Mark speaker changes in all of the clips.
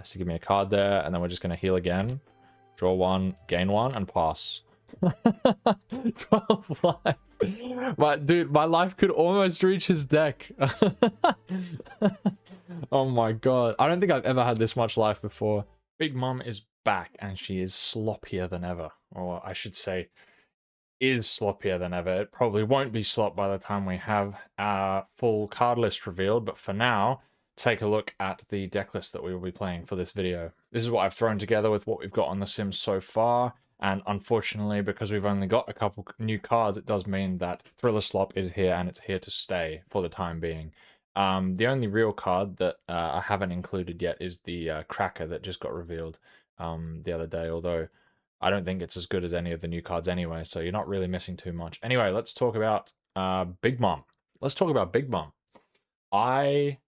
Speaker 1: Has to give me a card there, and then we're just going to heal again. Draw 1, gain 1, and pass. 12 life. My life could almost reach his deck. Oh my god. I don't think I've ever had this much life before. Big Mom is back, and she is sloppier than ever. Or I should say, is sloppier than ever. It probably won't be slop by the time we have our full card list revealed, but for now, take a look at the deck list that we will be playing for this video. This is what I've thrown together with what we've got on The Sims so far, and unfortunately, because we've only got a couple new cards, it does mean that Thriller Slop is here, and it's here to stay for the time being. The only real card that I haven't included yet is the Cracker that just got revealed the other day, although I don't think it's as good as any of the new cards anyway, so you're not really missing too much. Anyway, let's talk about Big Mom. Let's talk about Big Mom. I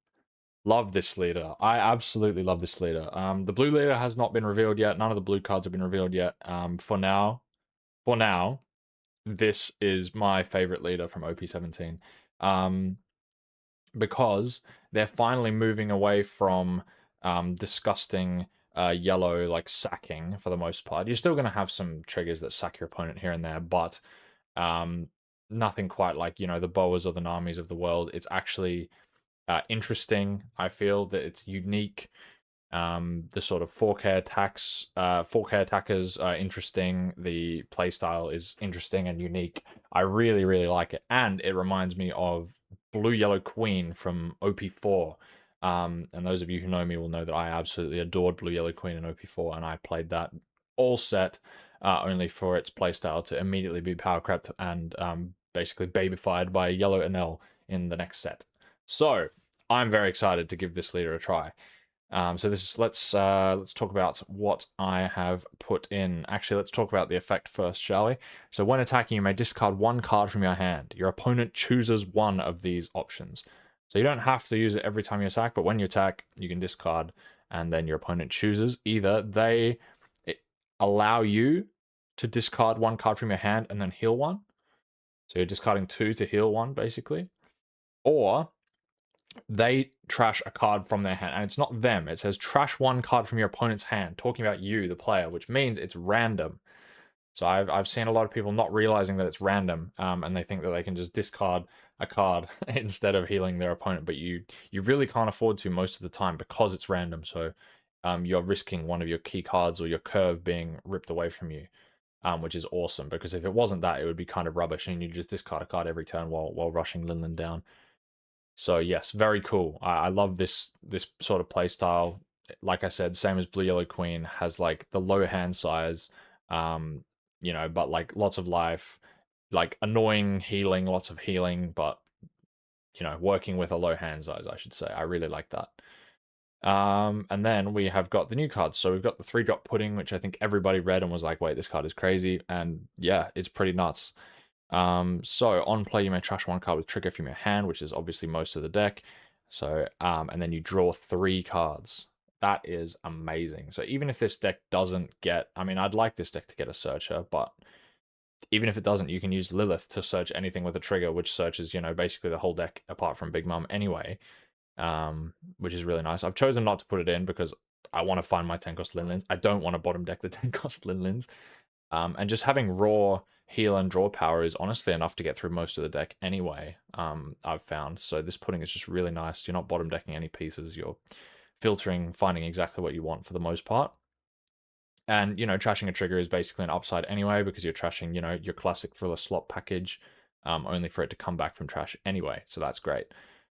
Speaker 1: love this leader. I absolutely love this leader. The blue leader has not been revealed yet. None of the blue cards have been revealed yet. For now, this is my favorite leader from OP17. Because they're finally moving away from disgusting yellow like sacking for the most part. You're still going to have some triggers that sack your opponent here and there, but nothing quite like, you know, the Boas or the Namis of the world. It's actually interesting. I feel that it's unique. The sort of 4K attackers are interesting. The playstyle is interesting and unique. I really, really like it. And it reminds me of Blue Yellow Queen from OP4. And those of you who know me will know that I absolutely adored Blue Yellow Queen in OP4, and I played that all set only for its playstyle to immediately be power crept and basically babyfied by Yellow Enel in the next set. So I'm very excited to give this leader a try. So this is let's talk about what I have put in. Actually, let's talk about the effect first, shall we? So when attacking, you may discard one card from your hand. Your opponent chooses one of these options. So you don't have to use it every time you attack, but when you attack, you can discard, and then your opponent chooses. Either they allow you to discard one card from your hand and then heal one. So you're discarding 2 to heal 1, basically. Or they trash a card from their hand, and it's not them. It says trash 1 card from your opponent's hand, talking about you, the player, which means it's random. So I've seen a lot of people not realizing that it's random, and they think that they can just discard a card instead of healing their opponent, but you really can't afford to most of the time because it's random. So you're risking one of your key cards or your curve being ripped away from you, which is awesome, because if it wasn't that, it would be kind of rubbish, and you just discard a card every turn while rushing Linlin down. So yes, very cool. I love this sort of play style. Like I said, same as Blue Yellow Queen, has like the low hand size, you know, but like lots of life, like annoying healing, lots of healing, but you know, working with a low hand size, I should say. I really like that. And then we have got the new cards. So we've got the 3-drop Pudding, which I think everybody read and was like, wait, this card is crazy. And yeah, it's pretty nuts. So on play, you may trash 1 card with trigger from your hand, which is obviously most of the deck. So, and then you draw 3 cards. That is amazing. So even if this deck doesn't get, I mean, I'd like this deck to get a searcher, but even if it doesn't, you can use Lilith to search anything with a trigger, which searches, you know, basically the whole deck apart from Big Mom anyway, which is really nice. I've chosen not to put it in because I want to find my 10-cost Linlins. I don't want to bottom deck the 10-cost Linlins. And just having raw heal and draw power is honestly enough to get through most of the deck anyway, I've found. So this Pudding is just really nice. You're not bottom decking any pieces. You're filtering, finding exactly what you want for the most part. And, you know, trashing a trigger is basically an upside anyway, because you're trashing, you know, your classic Thriller Slop package, only for it to come back from trash anyway. So that's great.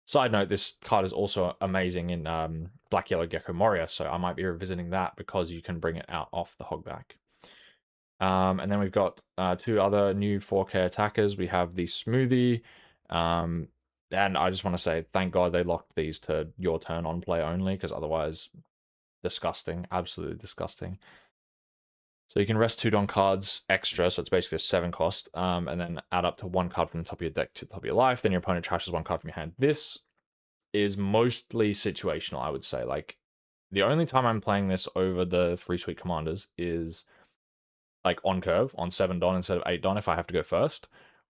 Speaker 1: Side note, this card is also amazing in Black Yellow Gecko Moria, so I might be revisiting that because you can bring it out off the hogback. And then we've got 2 other new 4K attackers. We have the Smoothie, and I just want to say thank God they locked these to your turn on play only, because otherwise, disgusting, absolutely disgusting. So you can rest 2 Don cards extra, so it's basically a 7 cost, and then add up to 1 card from the top of your deck to the top of your life. Then your opponent trashes 1 card from your hand. This is mostly situational, I would say. Like, the only time I'm playing this over the 3 Sweet Commanders is like on curve, on 7 Don instead of 8 Don if I have to go first,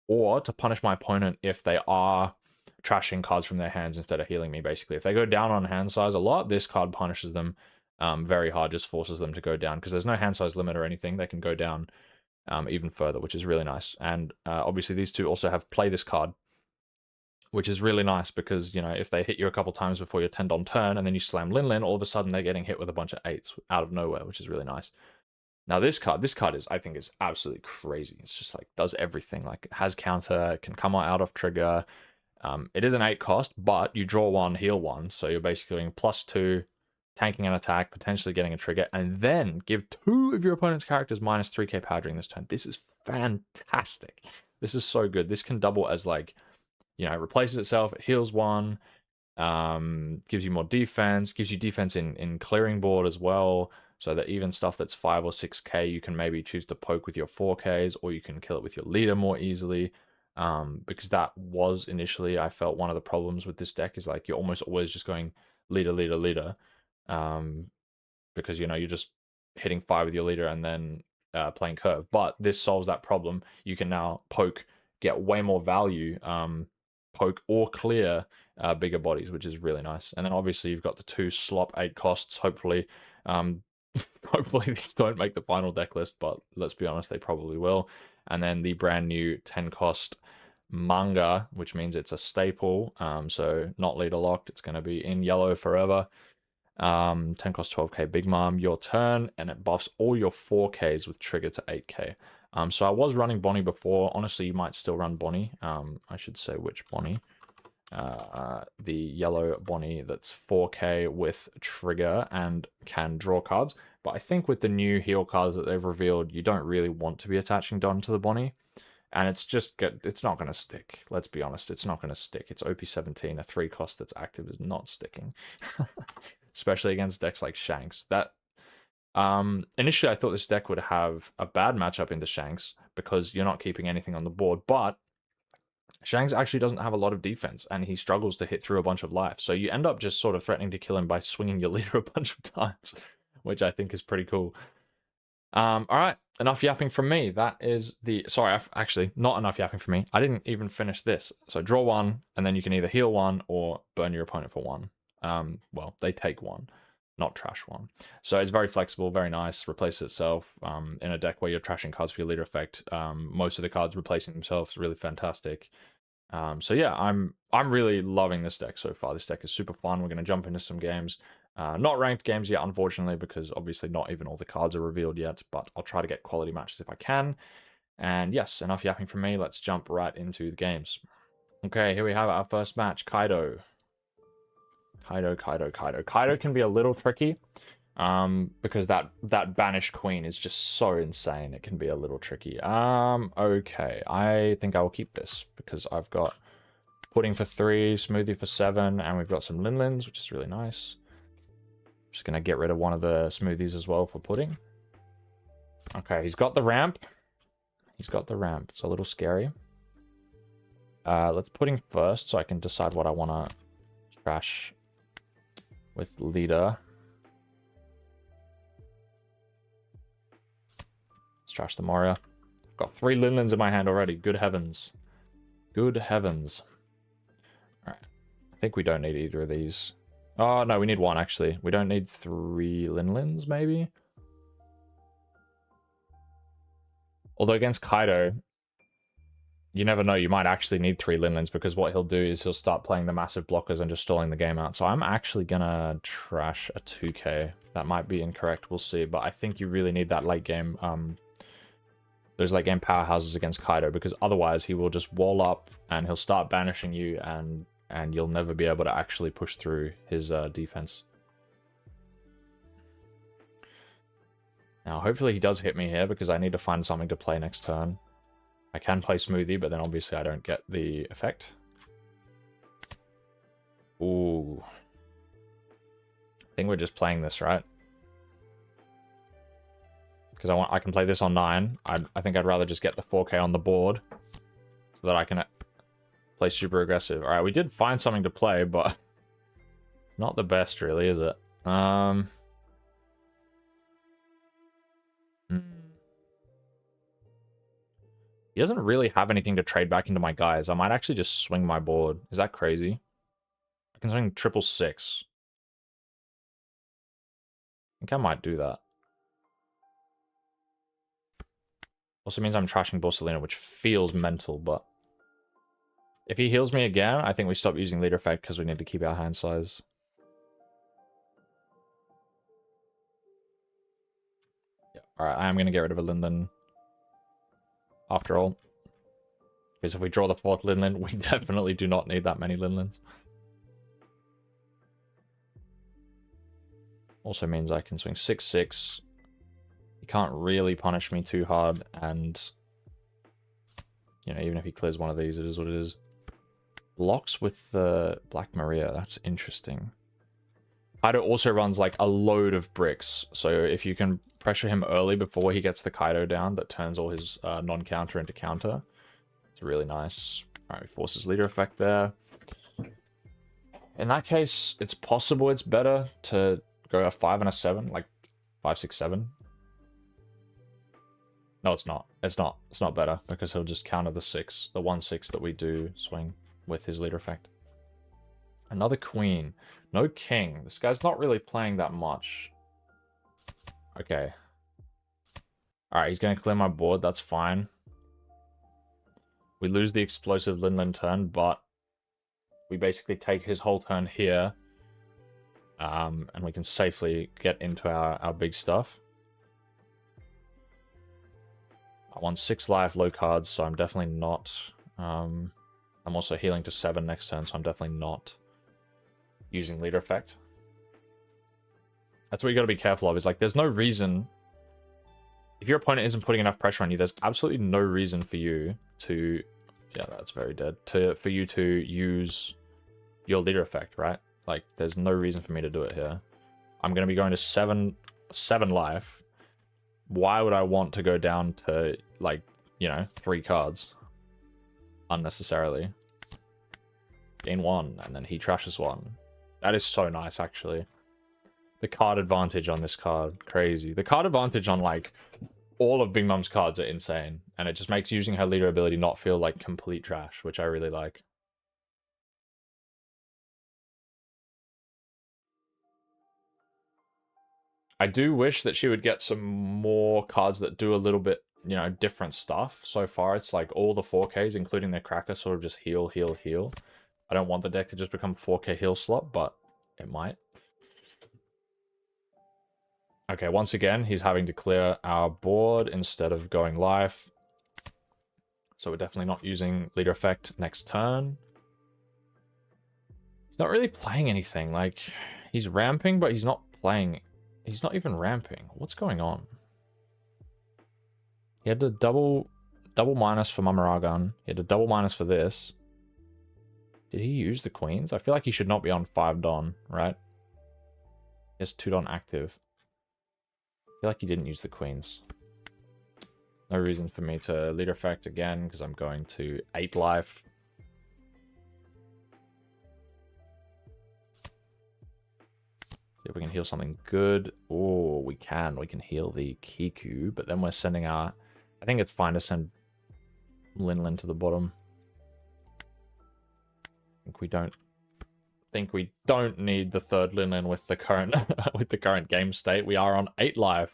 Speaker 1: or to punish my opponent if they are trashing cards from their hands instead of healing me, basically. If they go down on hand size a lot, this card punishes them very hard, just forces them to go down, because there's no hand size limit or anything. They can go down even further, which is really nice. And obviously these two also have play this card, which is really nice because, you know, if they hit you a couple times before your 10 on turn and then you slam Linlin, all of a sudden they're getting hit with a bunch of 8s out of nowhere, which is really nice. Now this card is, I think, is absolutely crazy. It's just like does everything. Like it has counter, it can come out of trigger. It is an 8 cost, but you draw 1, heal 1, so you're basically doing +2, tanking an attack, potentially getting a trigger, and then give 2 of your opponent's characters minus 3k power during this turn. This is fantastic. This is so good. This can double as, like, you know, it replaces itself, it heals 1, gives you more defense, gives you defense in clearing board as well, so that even stuff that's 5 or 6k, you can maybe choose to poke with your 4ks, or you can kill it with your leader more easily. Because that was initially, I felt, one of the problems with this deck is like you're almost always just going leader, leader, leader. Because, you know, you're just hitting 5 with your leader and then playing curve. But this solves that problem. You can now poke, get way more value, poke or clear bigger bodies, which is really nice. And then obviously you've got the 2 slop 8 costs, hopefully. Hopefully these don't make the final deck list, but let's be honest, they probably will. And then the brand new 10 cost manga, which means it's a staple, so not leader locked, it's going to be in yellow forever. 10 cost 12k Big Mom, your turn, and it buffs all your 4ks with trigger to 8k. So I was running Bonnie before. Honestly, you might still run Bonnie. I should say which Bonnie. The yellow Bonnie that's 4k with trigger and can draw cards. But I think with the new heal cards that they've revealed, you don't really want to be attaching Don to the Bonnie. And it's just it's not going to stick. Let's be honest, it's not going to stick. It's OP17, a 3 cost that's active is not sticking. Especially against decks like Shanks. That initially I thought this deck would have a bad matchup into Shanks because you're not keeping anything on the board, but Shanks actually doesn't have a lot of defense, and he struggles to hit through a bunch of life. So you end up just sort of threatening to kill him by swinging your leader a bunch of times, which I think is pretty cool. All right, enough yapping from me. That is the... Sorry, actually, not enough yapping from me. I didn't even finish this. So draw 1, and then you can either heal 1 or burn your opponent for 1. Well, they take 1, not trash 1. So it's very flexible, very nice, replaces itself. In a deck where you're trashing cards for your leader effect, most of the cards replacing themselves is really fantastic. So yeah, I'm really loving this deck so far. This deck is super fun. We're going to jump into some games. Not ranked games yet, unfortunately, because obviously not even all the cards are revealed yet, but I'll try to get quality matches if I can. And yes, enough yapping from me. Let's jump right into the games. Okay, here we have our first match, Kaido. Kaido can be a little tricky, because that banished queen is just so insane. It can be a little tricky. Okay, I think I will keep this because I've got pudding for 3, smoothie for 7, and we've got some Linlins, which is really nice. Just gonna get rid of one of the smoothies as well for pudding. Okay, he's got the ramp. He's got the ramp. It's a little scary. Let's pudding first so I can decide what I want to trash with leader. Let's trash the Moria. I've got 3 Linlins in my hand already. Good heavens. Good heavens. Alright. I think we don't need either of these. Oh, no, we need 1, actually. We don't need 3 Linlins, maybe? Although against Kaido, you never know, you might actually need 3 Linlins, because what he'll do is he'll start playing the massive blockers and just stalling the game out. So I'm actually gonna trash a 2k. That might be incorrect, we'll see. But I think you really need that late game, those late game powerhouses against Kaido, because otherwise he will just wall up and he'll start banishing you, and you'll never be able to actually push through his defense. Now, hopefully he does hit me here, because I need to find something to play next turn. I can play Smoothie, but then obviously I don't get the effect. Ooh. I think we're just playing this, right? Because I can play this on 9. I think I'd rather just get the 4k on the board so that I can play super aggressive. Alright, we did find something to play, but it's not the best, really, is it? He doesn't really have anything to trade back into my guys. I might actually just swing my board. Is that crazy? I can swing 666. think I might do that. Also means I'm trashing Borsalino, which feels mental, but if he heals me again, I think we stop using leader effect because we need to keep our hand size. Yeah. Alright, I am going to get rid of a Linlin after all. Because if we draw the 4th Linlin, we definitely do not need that many Linlins. Also means I can swing 6/6. He can't really punish me too hard, and you know, even if he clears one of these, it is what it is. Blocks with the Black Maria, that's interesting. Kaido also runs like a load of bricks, so if you can pressure him early before he gets the Kaido down, that turns all his non-counter into counter. It's really nice. Alright, he forces leader effect there. In that case, it's possible it's better to go a 5 and a 7, like 5, 6, 7. No, it's not. It's not. It's not better because he'll just counter the 6, the 1/6 that we do swing with his leader effect. Another queen. No king. This guy's not really playing that much. Okay. Alright, he's going to clear my board. That's fine. We lose the explosive Linlin turn, but we basically take his whole turn here. And we can safely get into our big stuff. I want 6 life, low cards, so I'm definitely not... I'm also healing to 7 next turn, so I'm definitely not using leader effect. That's what you got to be careful of, is like, there's no reason... If your opponent isn't putting enough pressure on you, there's absolutely no reason for you to... Yeah, that's very dead. For you to use your leader effect, right? Like, there's no reason for me to do it here. I'm going to be going to 7 life. Why would I want to go down to, like, you know, 3 cards? Unnecessarily. Gain 1, and then he trashes 1. That is so nice, actually. The card advantage on this card, crazy. The card advantage on, like, all of Big Mom's cards are insane. And it just makes using her leader ability not feel like complete trash, which I really like. I do wish that she would get some more cards that do a little bit, you know, different stuff. So far, it's like all the 4Ks, including their cracker, sort of just heal, heal, heal. I don't want the deck to just become 4K heal slot, but it might. Okay, once again, he's having to clear our board instead of going live. So we're definitely not using leader effect next turn. He's not really playing anything. Like, he's ramping, but he's not playing... He's not even ramping. What's going on? He had to double minus for Mamaragan. He had to double minus for this. Did he use the queens? I feel like he should not be on 5 Don, right? He has 2 Don active. I feel like he didn't use the queens. No reason for me to leader effect again, because I'm going to 8 life. See if we can heal something good. Oh, we can. We can heal the Kiku, but then we're sending our... I think it's fine to send Linlin to the bottom. I think we don't need the 3rd Linlin with the current with the current game state. We are on 8 life.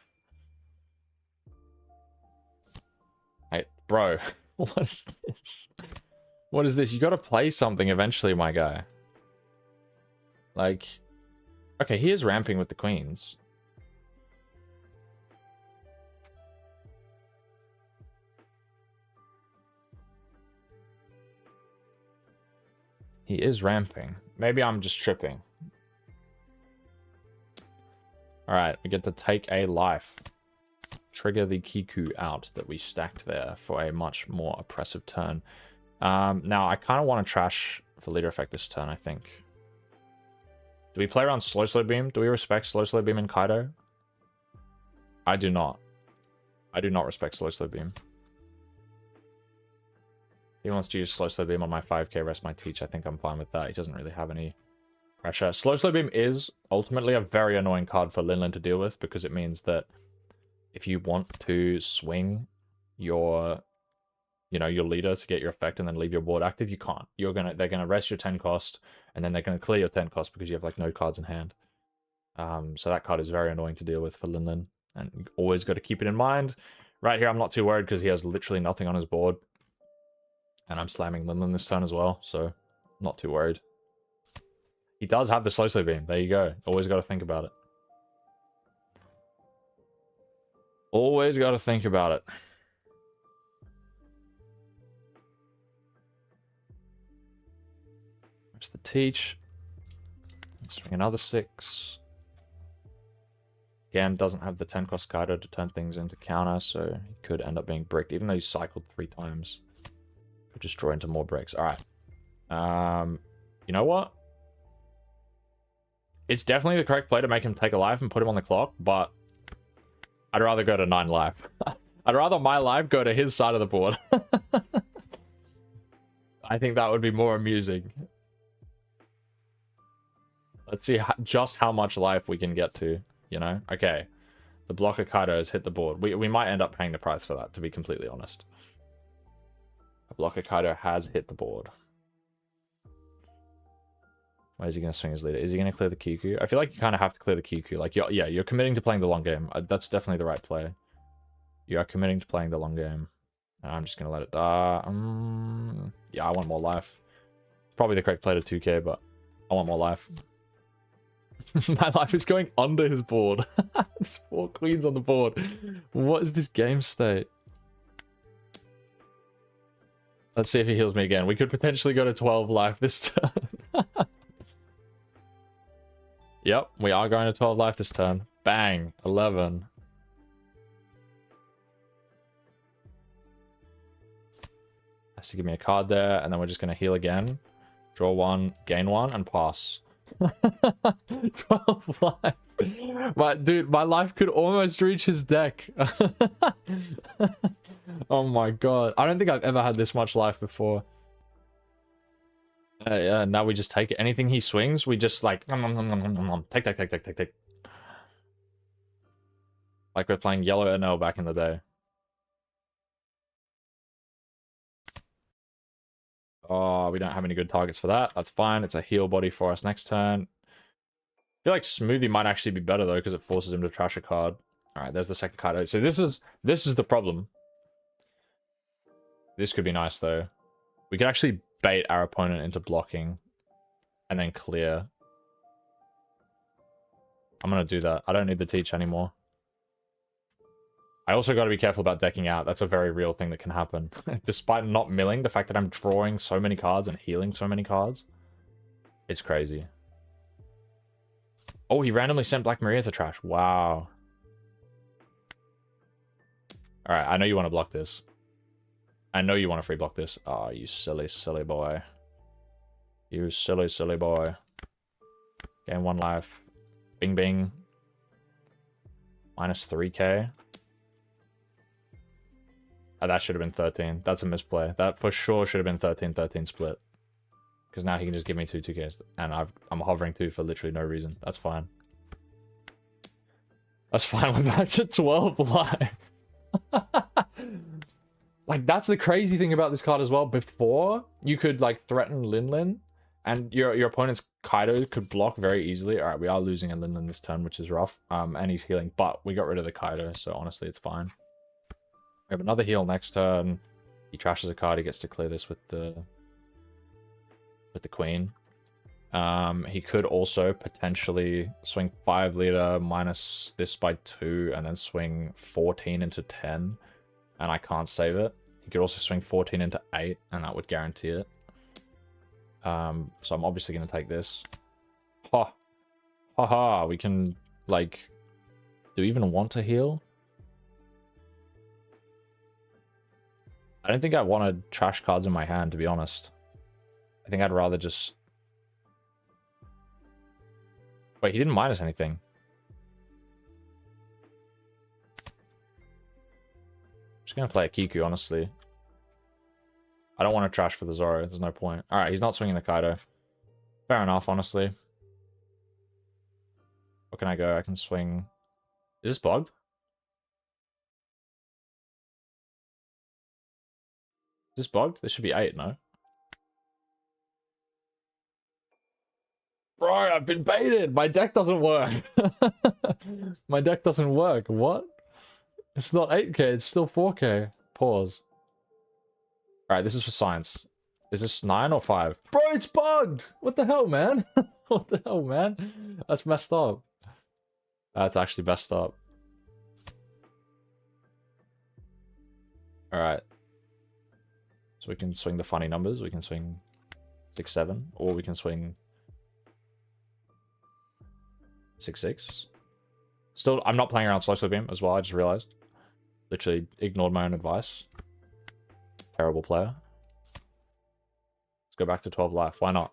Speaker 1: Hey, bro, what is this? What is this? You got to play something eventually, my guy. Like, okay, he is ramping with the queens. He is ramping. Maybe I'm just tripping. Alright, we get to take a life. Trigger the Kiku out that we stacked there for a much more oppressive turn. Now, I kind of want to trash for leader effect this turn, I think. Do we play around slow beam? Do we respect slow beam in Kaido? I do not. I do not respect slow beam. He wants to use slow beam on my 5k rest my teach. I think I'm fine with that. He doesn't really have any pressure. Slow beam is ultimately a very annoying card for Linlin to deal with, because it means that if you want to swing your, you know, your leader to get your effect and then leave your board active, you can't. They're gonna rest your 10 cost, and then they're gonna clear your 10 cost because you have like no cards in hand. So that card is very annoying to deal with for Linlin. And you always got to keep it in mind. Right here, I'm not too worried because he has literally nothing on his board. And I'm slamming Linlin this turn as well, so not too worried. He does have the slow beam. There you go. Always got to think about it. Always got to think about it. There's the teach. Swing another 6. Again, doesn't have the 10 cost Kaido to turn things into counter, so he could end up being bricked, even though he's cycled 3 times. Could just draw into more bricks. Alright. You know what? It's definitely the correct play to make him take a life and put him on the clock, but I'd rather go to 9 life. I'd rather my life go to his side of the board. I think that would be more amusing. Let's see just how much life we can get to, you know? Okay. The blocker Kaido has hit the board. We might end up paying the price for that, to be completely honest. The blocker Kaido has hit the board. Where is he going to swing his leader? Is he going to clear the QQ? I feel like you kind of have to clear the QQ. Like, you're committing to playing the long game. That's definitely the right play. You are committing to playing the long game. And I'm just going to let it die. Yeah, I want more life. Probably the correct play to 2k, but I want more life. My life is going under his board. There's 4 queens on the board. What is this game state? Let's see if he heals me again. We could potentially go to 12 life this turn. Yep, we are going to 12 life this turn. Bang, 11. Has to give me a card there, and then we're just going to heal again. Draw 1, gain 1, and pass. 12 life. Dude, my life could almost reach his deck. Oh my god. I don't think I've ever had this much life before. Yeah, now we just take it. Anything he swings, we just like take. Like we're playing yellow NL back in the day. Oh, we don't have any good targets for that. That's fine. It's a heal body for us next turn. I feel like Smoothie might actually be better though, because it forces him to trash a card. Alright, there's the second card. So this is the problem. This could be nice though. We could actually bait our opponent into blocking and then clear. I'm gonna do that. I don't need the teach anymore. I also got to be careful about decking out. That's a very real thing that can happen. Despite not milling, the fact that I'm drawing so many cards and healing so many cards, it's crazy. Oh, he randomly sent Black Maria to trash. Wow. Alright, I know you want to block this. I know you want to free block this. Oh, you silly, silly boy. You silly, silly boy. Gain 1 life. Bing, bing. Minus 3k. Oh, that should have been 13. That's a misplay. That for sure should have been 13-13 split. Because now he can just give me 2-2ks. And I'm hovering 2 for literally no reason. That's fine. That's fine. We're back to 12 life. Like, that's the crazy thing about this card as well. Before, you could, like, threaten Linlin. And your opponent's Kaido could block very easily. Alright, we are losing a Linlin this turn, which is rough. And he's healing. But we got rid of the Kaido, so honestly, it's fine. We have another heal next turn. He trashes a card. He gets to clear this with the queen. He could also potentially swing 5 leader minus this by 2 and then swing 14 into 10. And I can't save it. He could also swing 14 into 8 and that would guarantee it. So I'm obviously going to take this. Ha! Ha ha! We can, like... Do we even want to heal? I don't think I wanted trash cards in my hand, to be honest. I think I'd rather just... Wait, he didn't minus anything. I'm just going to play a Kiku, honestly. I don't want to trash for the Zoro. There's no point. Alright, he's not swinging the Kaido. Fair enough, honestly. Where can I go? I can swing... Is this bugged? Is this bugged? This should be 8, no? Bro, I've been baited. My deck doesn't work. My deck doesn't work. What? It's not 8K. It's still 4K. Pause. All right, this is for science. Is this 9 or 5? Bro, it's bugged. What the hell, man? What the hell, man? That's messed up. That's actually messed up. All right. So we can swing the funny numbers. We can swing 6, 7, or we can swing 6, 6. Still, I'm not playing around Slow Beam as well. I just realized. Literally ignored my own advice. Terrible player. Let's go back to 12 life. Why not?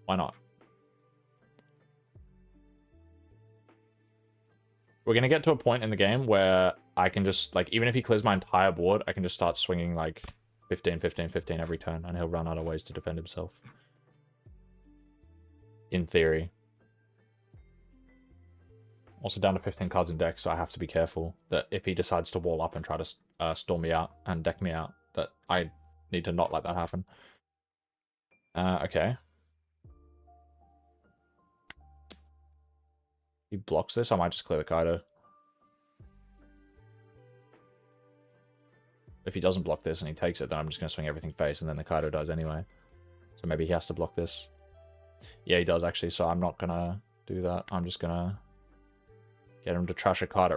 Speaker 1: Why not? We're going to get to a point in the game where I can just, like, even if he clears my entire board, I can just start swinging, like, 15, 15, 15 every turn, and he'll run out of ways to defend himself. In theory. Also down to 15 cards in deck, so I have to be careful that if he decides to wall up and try to storm me out and deck me out, that I need to not let that happen. Okay. He blocks this, I might just clear the Kaido. If he doesn't block this and he takes it, then I'm just going to swing everything face, and then the Kaido dies anyway. So maybe he has to block this. Yeah, he does actually, so I'm not going to do that. I'm just going to get him to trash a card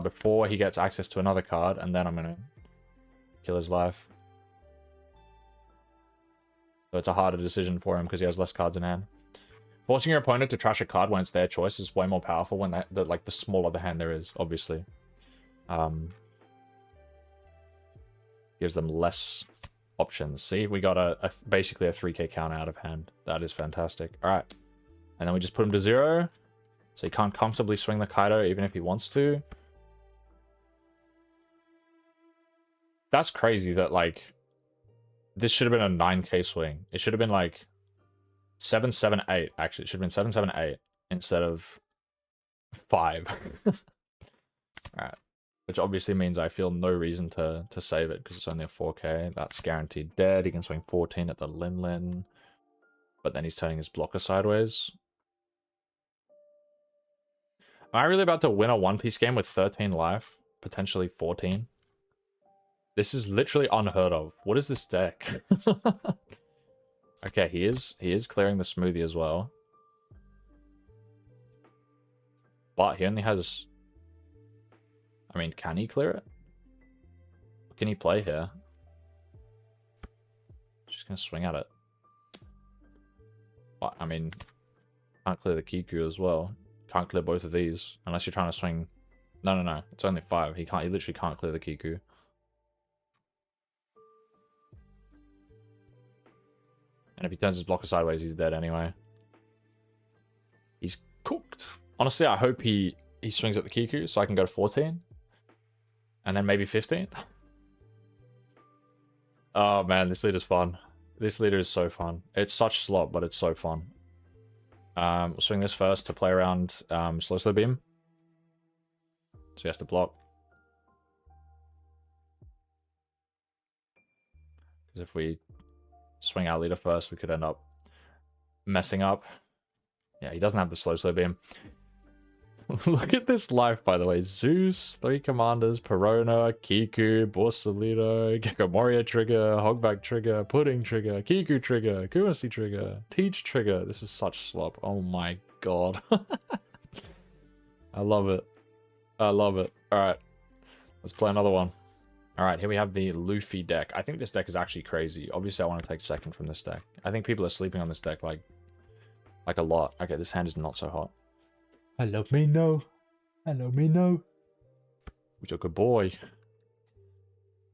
Speaker 1: before he gets access to another card, and then I'm going to kill his life. So it's a harder decision for him because he has less cards in hand. Forcing your opponent to trash a card when it's their choice is way more powerful when the smaller the hand there is, obviously. Gives them less options. See, we got basically a 3k count out of hand. That is fantastic. All right. And then we just put him to 0. So he can't comfortably swing the Kaido even if he wants to. That's crazy that, like, this should have been a 9k swing. It should have been, like, 7, 7, 8, actually. It should have been 7, 7, 8 instead of 5. Alright. Which obviously means I feel no reason to save it because it's only a 4k. That's guaranteed dead. He can swing 14 at the Linlin. But then he's turning his blocker sideways. Am I really about to win a One Piece game with 13 life? Potentially 14? This is literally unheard of. What is this deck? Okay, he is clearing the smoothie as well. But he only has... I mean, can he clear it? What can he play here? Just gonna swing at it. But, I mean, can't clear the Kiku as well. Can't clear both of these. Unless you're trying to swing... No. It's only 5. He literally can't clear the Kiku. And if he turns his blocker sideways, he's dead anyway. He's cooked. Honestly, I hope he swings at the Kiku so I can go to 14. And then maybe 15. Oh man, this leader's fun. This leader is so fun. It's such slop, but it's so fun. We'll swing this first to play around slow beam. So he has to block. Because if we swing our leader first, we could end up messing up. Yeah, he doesn't have the slow beam. Look at this life, by the way. Zeus, 3 commanders, Perona, Kiku, Borsalito, Gekomoria trigger, Hogback trigger, Pudding trigger, Kiku trigger, Kumasi trigger, Teach trigger. This is such slop. Oh my god. I love it. I love it. Alright. Let's play another one. Alright, here we have the Luffy deck. I think this deck is actually crazy. Obviously, I want to take second from this deck. I think people are sleeping on this deck like a lot. Okay, this hand is not so hot. Hello, me no. Hello, me no. We took a boy.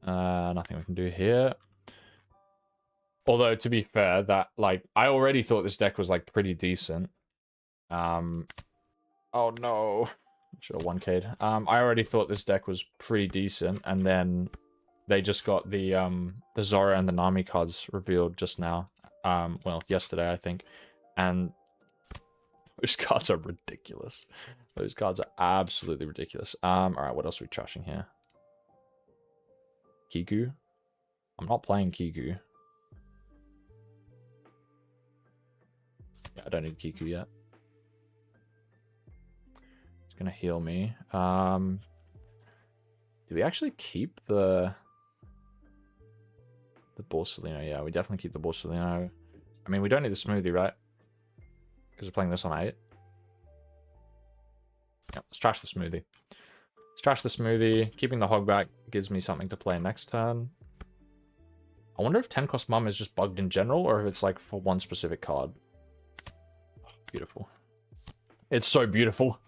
Speaker 1: Nothing we can do here. Although, to be fair, that, like, I already thought this deck was, like, pretty decent. Oh no. Should have 1k'd. I already thought this deck was pretty decent, and then they just got the Zoro and the Nami cards revealed just now. Well, yesterday, I think. And those cards are ridiculous. Those cards are absolutely ridiculous. Alright, what else are we trashing here? Kiku? I'm not playing Kiku. Yeah, I don't need Kiku yet. It's gonna heal me. Do we actually keep the Borsalino? Yeah, we definitely keep the Borsalino. I mean, we don't need the smoothie, right? Because we're playing this on 8. Yeah, let's trash the smoothie. Let's trash the smoothie. Keeping the hog back gives me something to play next turn. I wonder if 10 cost mum is just bugged in general, or if it's like for one specific card. Oh, beautiful. It's so beautiful.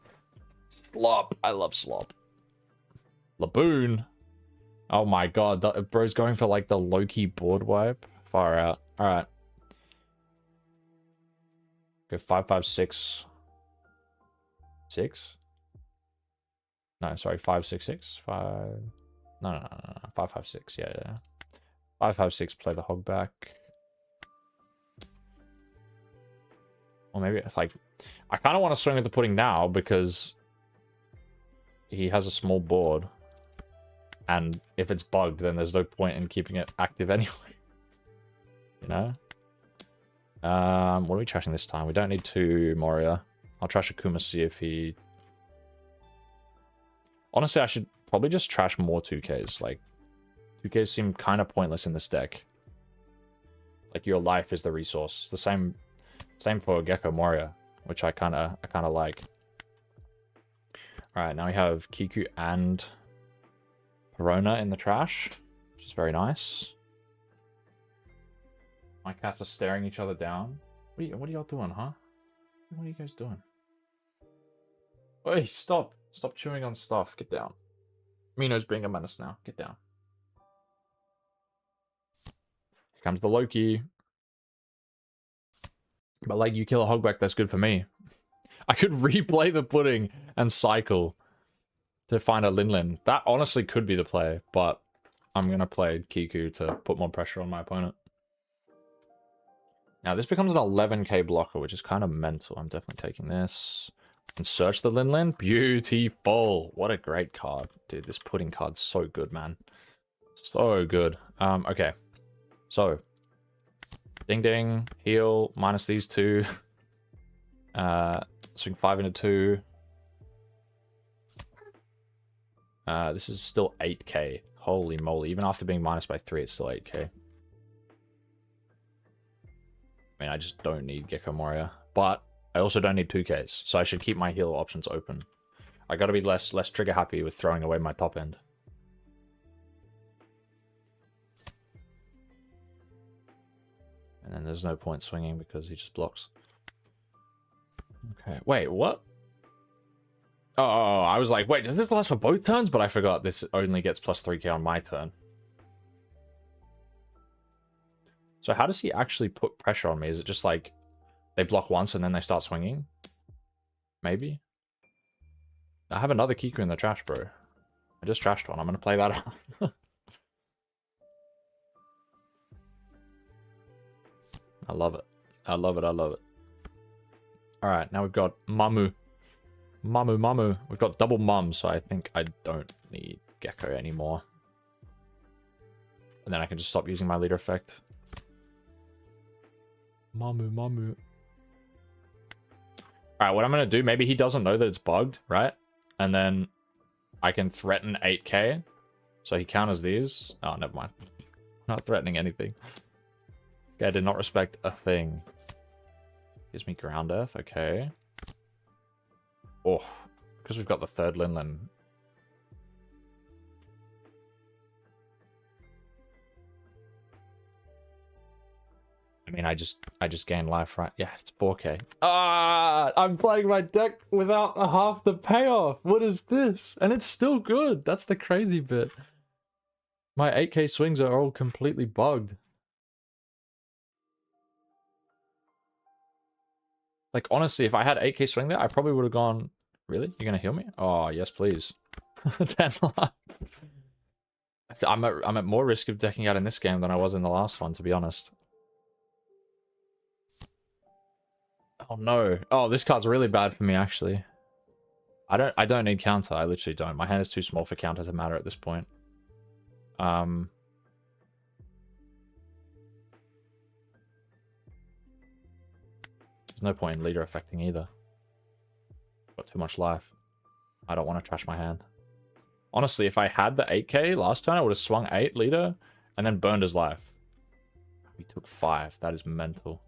Speaker 1: Slop. I love Slop. Laboon. Oh my god. Bro's going for like the Loki board wipe. Far out. Alright. Go 5, 5, 6. 6? No, sorry. 5, 6, 6. 5. No. 5, 5, 6. Yeah. 5, 5, 6. Play the hog back. Or maybe it's like, I kind of want to swing with the pudding now because he has a small board. And if it's bugged, then there's no point in keeping it active anyway. You know? What are we trashing this time? We don't need 2 Moria. I'll trash Akuma, see if he... Honestly, I should probably just trash more 2Ks. Like, 2Ks seem kind of pointless in this deck. Like, your life is the resource. The same for Gecko Moria, which I kind of like. Alright, now we have Kiku and Perona in the trash, which is very nice. My cats are staring each other down. What are y'all doing, huh? What are you guys doing? Hey, stop. Stop chewing on stuff. Get down. Mino's being a menace now. Get down. Here comes the Loki. But like, you kill a hogback, that's good for me. I could replay the pudding and cycle to find a Linlin. That honestly could be the play, but I'm going to play Kiku to put more pressure on my opponent. Now, this becomes an 11k blocker, which is kind of mental. I'm definitely taking this. And search the Linlin. Beautiful. What a great card. Dude, this pudding card's so good, man. So good. Okay. So, ding ding, heal, minus these 2. Swing 5 into 2. This is still 8k. Holy moly. Even after being minus by 3, it's still 8k. I mean, I just don't need Gecko Moria. But I also don't need 2Ks. So I should keep my heal options open. I gotta be less trigger happy with throwing away my top end. And then there's no point swinging because he just blocks. Okay. Wait, what? Oh, I was like, wait, does this last for both turns? But I forgot this only gets plus 3k on my turn. So how does he actually put pressure on me? Is it just like they block once and then they start swinging? Maybe? I have another Kiku in the trash, bro. I just trashed one. I'm going to play that out. I love it. I love it. I love it. Alright, now we've got Mamu. Mamu. We've got double Mum, so I think I don't need Gecko anymore. And then I can just stop using my leader effect. Mamu. Alright, what I'm going to do, maybe he doesn't know that it's bugged, right? And then I can threaten 8k. So he counters these. Oh, never mind. Not threatening anything. This guy did not respect a thing. Gives me ground earth, okay. Oh, because we've got the third Linlin. I mean, I just gained life, right? Yeah, it's 4k. Ah, I'm playing my deck without half the payoff. What is this? And it's still good. That's the crazy bit. My 8k swings are all completely bugged. Like, honestly, if I had 8k swing there, I probably would have gone... Really? You're gonna heal me? Oh, yes, please. 10 life. I'm at more risk of decking out in this game than I was in the last one, to be honest. Oh no. Oh, this card's really bad for me, actually. I don't need counter. I literally don't. My hand is too small for counter to matter at this point. There's no point in leader affecting either. Got too much life. I don't want to trash my hand. Honestly, if I had the 8k last turn, I would have swung 8 leader and then burned his life. We took 5. That is mental.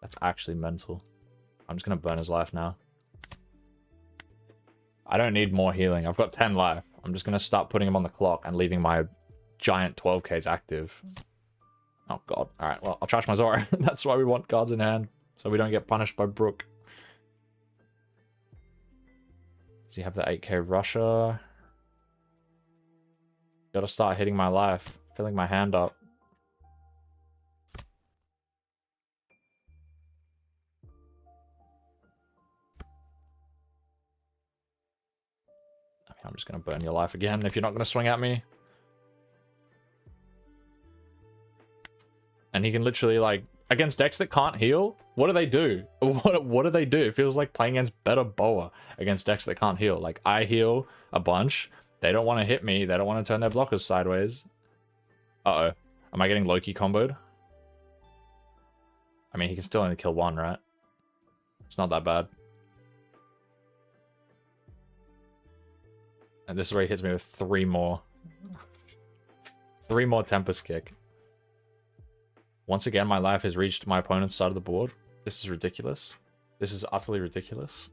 Speaker 1: That's actually mental. I'm just going to burn his life now. I don't need more healing. I've got 10 life. I'm just going to start putting him on the clock and leaving my giant 12ks active. Oh, God. All right, well, I'll trash my Zora. That's why we want cards in hand, so we don't get punished by Brook. Does he have the 8k Russia? Gotta start hitting my life. Filling my hand up. I mean, I'm just gonna burn your life again if you're not gonna swing at me. And he can literally, like, against decks that can't heal, what do they do? What do they do? It feels like playing against better Boa against decks that can't heal. Like, I heal a bunch. They don't want to hit me. They don't want to turn their blockers sideways. Uh-oh. Am I getting Loki comboed? I mean, he can still only kill 1, right? It's not that bad. And this is where he hits me with 3 more. 3 more Tempest Kick. Once again, my life has reached my opponent's side of the board. This is ridiculous. This is utterly ridiculous.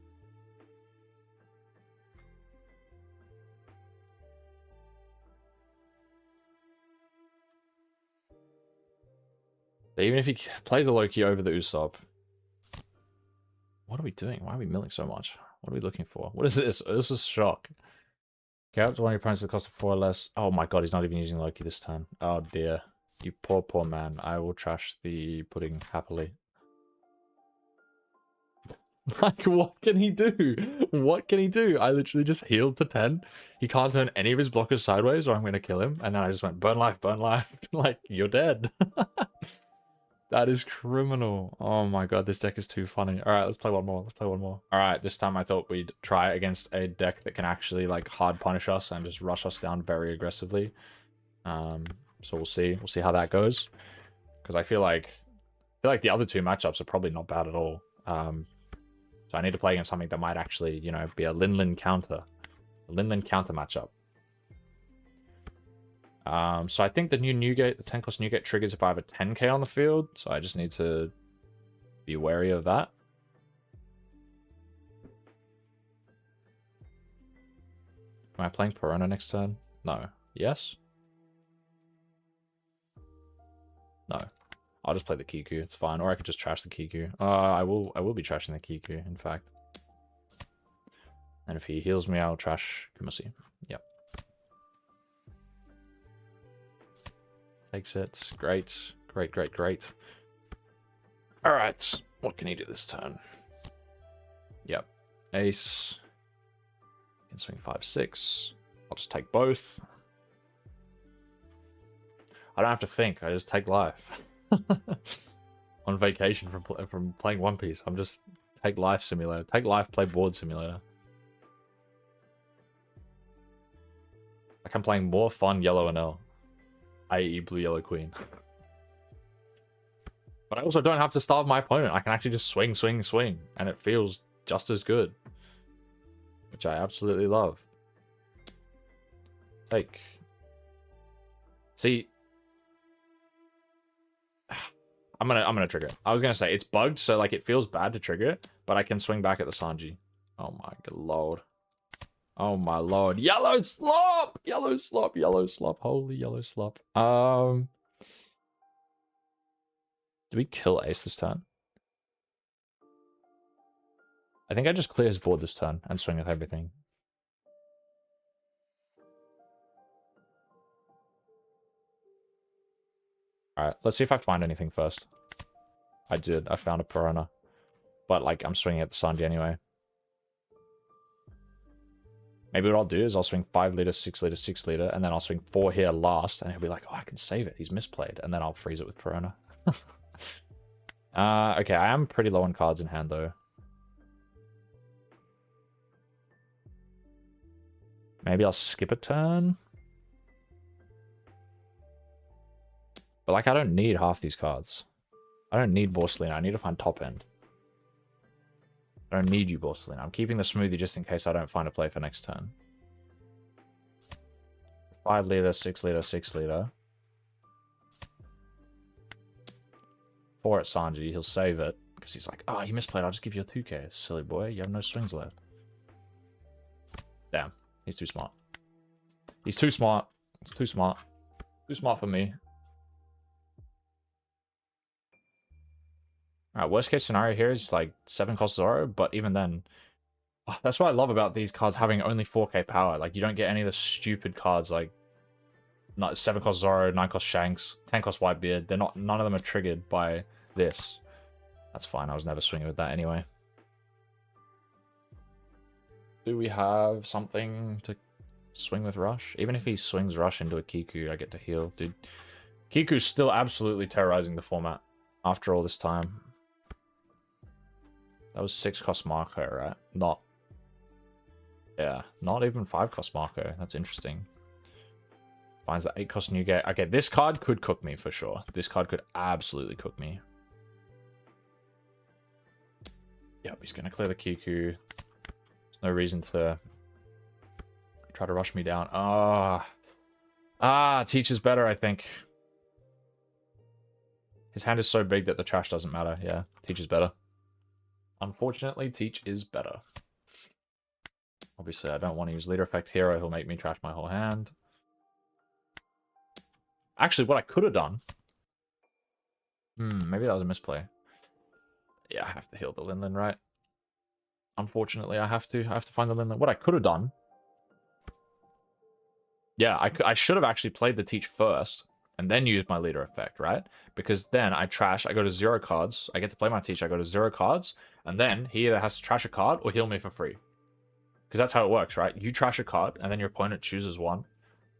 Speaker 1: But even if he plays a Loki over the Usopp. What are we doing? Why are we milling so much? What are we looking for? What is this? This is shock. Okay, up to one of your opponents with a cost of 4 or less. Oh my god, he's not even using Loki this turn. Oh dear. You poor, poor man. I will trash the pudding happily. Like, what can he do? What can he do? I literally just healed to 10. He can't turn any of his blockers sideways or I'm going to kill him. And then I just went, burn life, burn life. Like, you're dead. That is criminal. Oh my god, this deck is too funny. Alright, let's play one more. Let's play one more. Alright, this time I thought we'd try against a deck that can actually, like, hard punish us and just rush us down very aggressively. So we'll see. We'll see how that goes. Because I feel like the other 2 matchups are probably not bad at all. So I need to play against something that might actually, you know, be a Linlin counter. A Linlin counter matchup. So I think the Newgate, the 10 cost Newgate triggers if I have a 10k on the field. So I just need to be wary of that. Am I playing Perona next turn? No. Yes? No. I'll just play the Kiku. It's fine. Or I could just trash the Kiku. I will be trashing the Kiku, in fact. And if he heals me, I'll trash Kumasi. Yep. Takes it. Great. Great, great, great. Alright. What can he do this turn? Yep. Ace. Can swing 5-6. I'll just take both. I don't have to think. I just take life. On vacation from playing One Piece. I'm just take life simulator. Take life, play board simulator. Like I'm playing more fun yellow and L. i.e. blue yellow queen. But I also don't have to starve my opponent. I can actually just swing, swing, swing. And it feels just as good. Which I absolutely love. Take. See. I'm gonna trigger it. I was gonna say it's bugged, so like it feels bad to trigger it, but I can swing back at the Sanji. Oh my god lord. Oh my lord. Yellow slop! Yellow slop, yellow slop. Holy yellow slop. Do we kill Ace this turn? I think I just clear his board this turn and swing with everything. Alright, let's see if I find anything first. I did. I found a Piranha. But, like, I'm swinging at the Sanji anyway. Maybe what I'll do is I'll swing 5 liter, 6 liter, 6 liter, and then I'll swing 4 here last, and he'll be like, oh, I can save it. He's misplayed. And then I'll freeze it with Piranha. Okay, I am pretty low on cards in hand, though. Maybe I'll skip a turn. But, like, I don't need half these cards. I don't need Borsalino. I need to find top end. I don't need you, Borsalino. I'm keeping the smoothie just in case I don't find a play for next turn. 5 liter, 6 liter, 6 liter. 4 at Sanji. He'll save it. Because he's like, oh, you misplayed. I'll just give you a 2k. Silly boy. You have no swings left. Damn. He's too smart. He's too smart. He's too smart. Too smart for me. Alright, worst case scenario here is like 7 cost Zoro, but even then... Oh, that's what I love about these cards having only 4k power. Like, you don't get any of the stupid cards like... Not 7 cost Zoro, 9 cost Shanks, 10 cost Whitebeard. They're not... None of them are triggered by this. That's fine, I was never swinging with that anyway. Do we have something to swing with Rush? Even if he swings Rush into a Kiku, I get to heal. Dude, Kiku's still absolutely terrorizing the format after all this time. That was 6 cost Marco, right? Not... Yeah, not even 5 cost Marco. That's interesting. Finds the 8 cost Newgate. Okay, this card could cook me for sure. This card could absolutely cook me. Yep, he's going to clear the Kiku. There's no reason to try to rush me down. Teach is better, I think. His hand is so big that the trash doesn't matter. Yeah, Teach is better. Unfortunately, Teach is better. Obviously, I don't want to use Leader Effect Hero. He'll make me trash my whole hand. Actually, what I could have done... maybe that was a misplay. Yeah, I have to heal the Linlin, right? Unfortunately, I have to find the Linlin. What I could have done... Yeah, I should have actually played the Teach first, and then used my Leader Effect, right? Because then I go to 0 cards, I get to play my Teach, I go to 0 cards, and then he either has to trash a card or heal me for free. Because that's how it works, right? You trash a card, and then your opponent chooses one.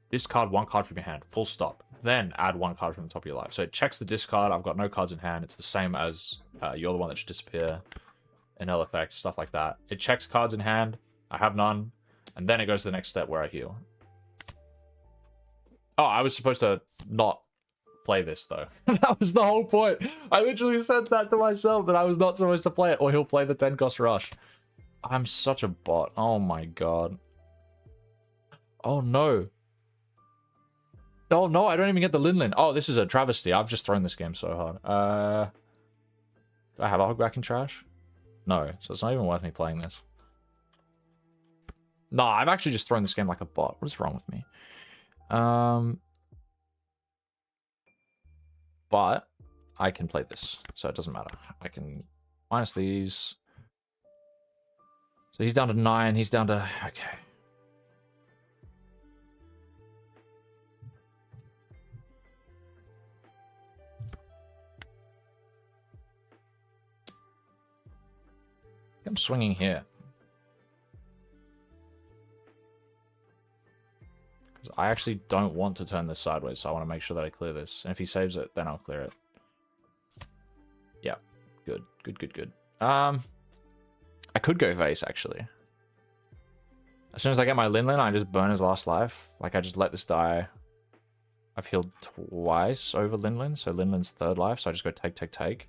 Speaker 1: Discard 1 card from your hand, full stop. Then add 1 card from the top of your life. So it checks the discard, I've got no cards in hand, it's the same as you're the one that should disappear. Inel effect, stuff like that. It checks cards in hand, I have none, and then it goes to the next step where I heal. Oh, I was supposed to not play this, though. That was the whole point. I literally said that to myself, that I was not supposed to play it, or he'll play the 10 cost Rush. I'm such a bot. Oh my god. Oh no. Oh no, I don't even get the Linlin. Oh, this is a travesty. I've just thrown this game so hard. Do I have a Hogback in trash? No, so it's not even worth me playing this. No, I've actually just thrown this game like a bot. What is wrong with me? But I can play this, so it doesn't matter. I can minus these. So he's down to 9. He's down to... Okay. I'm swinging here. Because I actually don't want to turn this sideways, so I want to make sure that I clear this. And if he saves it, then I'll clear it. Yeah. Good. Good, good, good. I could go Vase, actually. As soon as I get my Linlin, I just burn his last life. Like, I just let this die. I've healed twice over Linlin, so Linlin's 3rd life, so I just go take, take, take.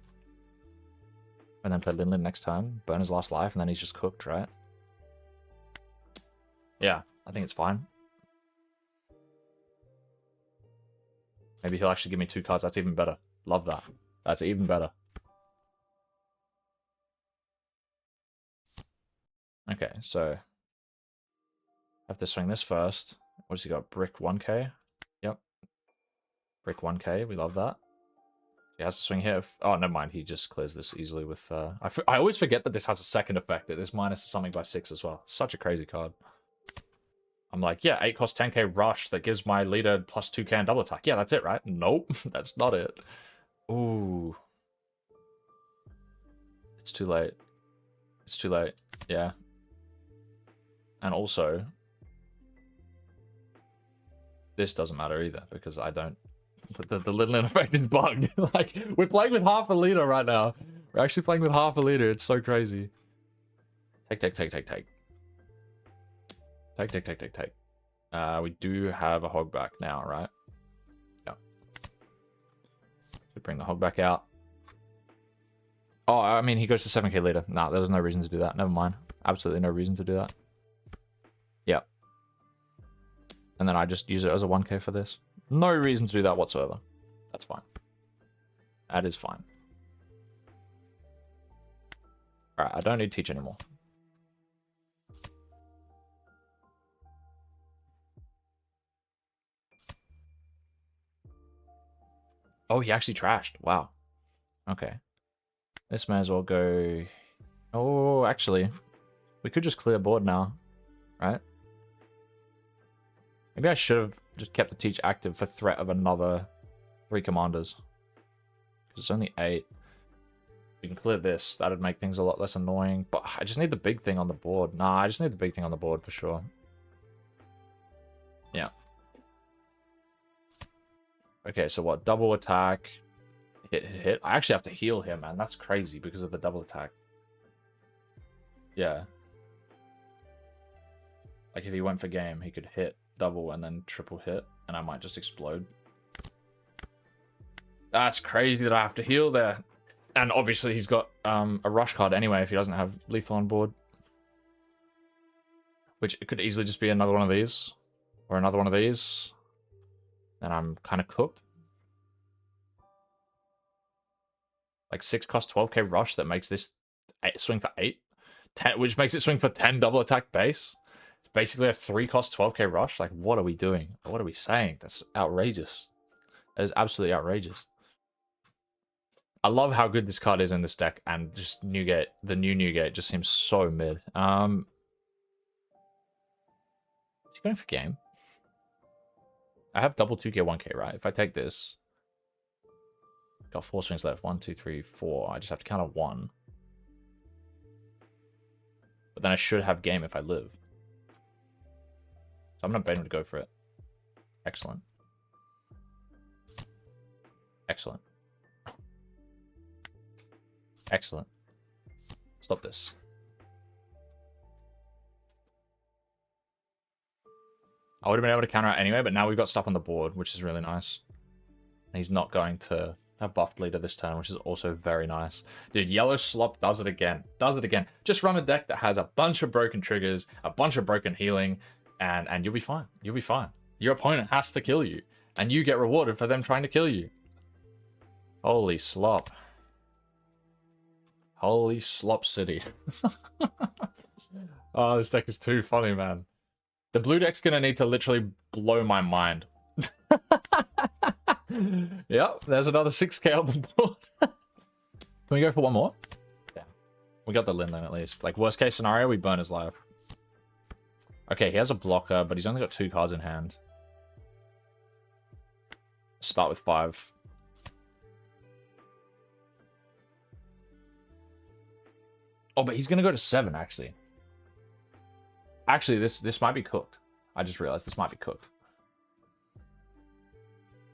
Speaker 1: And then play Linlin next turn, burn his last life, and then he's just cooked, right? Yeah, I think it's fine. Maybe he'll actually give me 2 cards, that's even better. Love that. That's even better. Okay, so... I have to swing this first. What does he got? Brick 1k? Yep. Brick 1k, we love that. He has to swing here. Oh, never mind. He just clears this easily with... I always forget that this has a second effect, that this minus something by 6 as well. Such a crazy card. I'm like, yeah, 8 cost 10k rush that gives my leader plus 2k and double attack. Yeah, that's it, right? Nope, that's not it. Ooh. It's too late. It's too late. Yeah. And also... This doesn't matter either, because I don't... The Linlin effect is bugged. Like, we're playing with half a leader right now. We're actually playing with half a leader. It's so crazy. Take, take, take, take, take. Take, take, take, take, take. We do have a Hogback now, right? Yeah. So bring the Hogback out. Oh, I mean, he goes to 7k later. Nah, there was no reason to do that. Never mind. Absolutely no reason to do that. Yeah. And then I just use it as a 1k for this. No reason to do that whatsoever. That's fine. That is fine. Alright, I don't need to teach anymore. Oh, he actually trashed. Wow. Okay. This may as well go... Oh, actually. We could just clear board now. Right? Maybe I should have just kept the teach active for threat of another 3 commanders. Because it's only 8. We can clear this. That'd make things a lot less annoying. But I just need the big thing on the board. Nah, I just need the big thing on the board for sure. Yeah. Okay, so what? Double attack. Hit, hit, hit. I actually have to heal him, man. That's crazy because of the double attack. Yeah. Like if he went for game, he could hit double and then triple hit, and I might just explode. That's crazy that I have to heal there. And obviously he's got a rush card anyway if he doesn't have lethal on board. Which it could easily just be another one of these. Or another one of these. And I'm kind of cooked. Like 6 cost 12k rush that makes this swing for 8. 10, which makes it swing for 10 double attack base. It's basically a 3 cost 12k rush. Like, what are we doing? What are we saying? That's outrageous. That is absolutely outrageous. I love how good this card is in this deck, and just Newgate, the new Newgate just seems so mid. Is he going for game? I have double 2k, 1k, right? If I take this, got 4 swings left. 1, 2, 3, 4. I just have to count a 1. But then I should have game if I live. So I'm not betting to go for it. Excellent. Excellent. Excellent. Stop this. I would have been able to counter out anyway, but now we've got stuff on the board, which is really nice. And he's not going to have buffed leader this turn, which is also very nice. Dude, Yellow Slop does it again. Does it again. Just run a deck that has a bunch of broken triggers, a bunch of broken healing, and you'll be fine. You'll be fine. Your opponent has to kill you, and you get rewarded for them trying to kill you. Holy slop. Holy slop city. Oh, this deck is too funny, man. The blue deck's gonna need to literally blow my mind. Yep, there's another 6k on the board. Can we go for one more? Yeah. We got the Linlin at least. Like, worst case scenario, we burn his life. Okay, he has a blocker, but he's only got 2 cards in hand. Start with 5. Oh, but he's gonna go to 7, actually. Actually, this might be cooked. I just realized this might be cooked.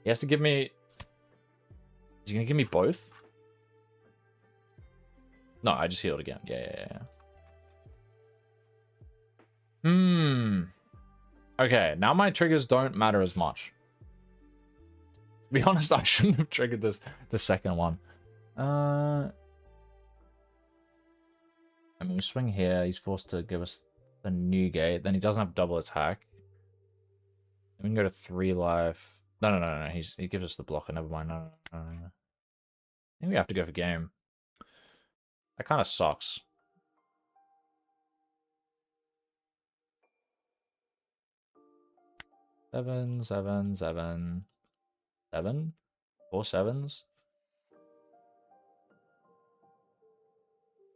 Speaker 1: He has to give me... Is he gonna give me both? No, I just healed again. Yeah. Okay, now my triggers don't matter as much. To be honest, I shouldn't have triggered the second one. I mean, we swing here. He's forced to give us the new gate. Then he doesn't have double attack. We can go to 3 life. No. He gives us the blocker. Never mind. No. I think we have to go for game. That kind of sucks. Seven. 4 sevens.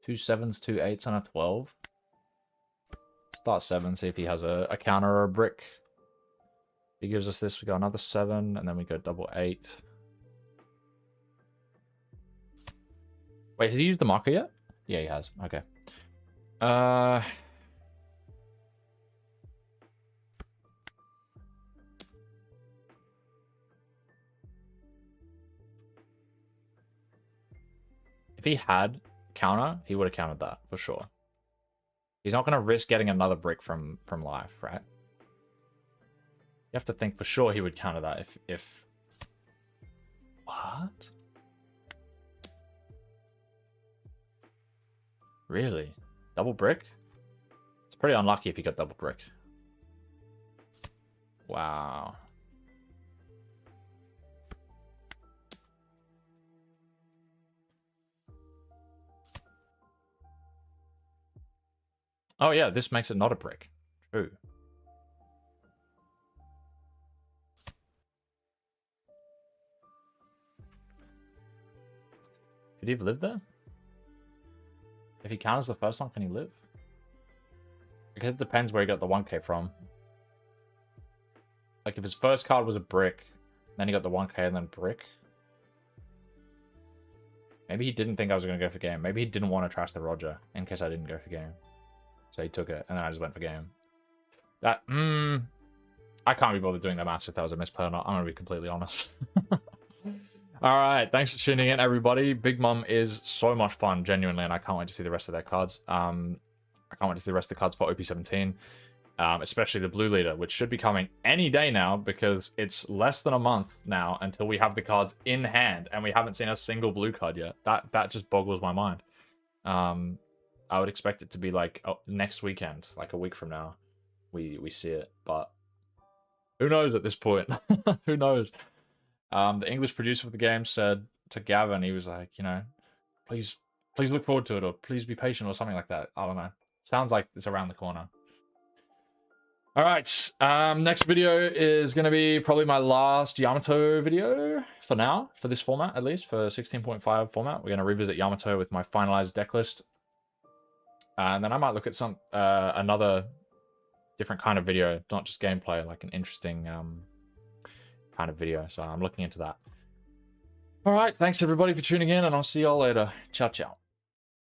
Speaker 1: 2 7s, 2 8s, and a 12. Start 7, see if he has a counter or a brick. He gives us this, we got another 7, and then we go double 8. Wait, has he used the marker yet? Yeah, he has. Okay. If he had counter, he would have countered that for sure. He's not going to risk getting another brick from life, right? You have to think for sure he would counter that if... What? Really? Double brick? It's pretty unlucky if you got double brick. Wow. Oh yeah, this makes it not a brick. True. Could he have lived there? If he counters the first one, can he live? Because it depends where he got the 1k from. Like, if his first card was a brick, then he got the 1k and then brick. Maybe he didn't think I was going to go for game. Maybe he didn't want to trash the Roger in case I didn't go for game. So he took it, and then I just went for game. That, I can't be bothered doing the maths if that was a misplay or not. I'm going to be completely honest. Alright, thanks for tuning in, everybody. Big Mom is so much fun, genuinely, and I can't wait to see the rest of their cards. I can't wait to see the rest of the cards for OP17. Especially the blue leader, which should be coming any day now, because it's less than a month now until we have the cards in hand, and we haven't seen a single blue card yet. That just boggles my mind. I would expect it to be like next weekend, like a week from now, we see it, but who knows at this point? Who knows? The English producer of the game said to Gavin, he was like, you know, please look forward to it, or please be patient, or something like that. I don't know. Sounds like it's around the corner. All right, next video is going to be probably my last Yamato video for now, for this format, at least, for 16.5 format. We're going to revisit Yamato with my finalized deck list. And then I might look at some another different kind of video, not just gameplay, like an interesting kind of video. So I'm looking into that. All right, thanks everybody for tuning in, and I'll see y'all later. Ciao, ciao.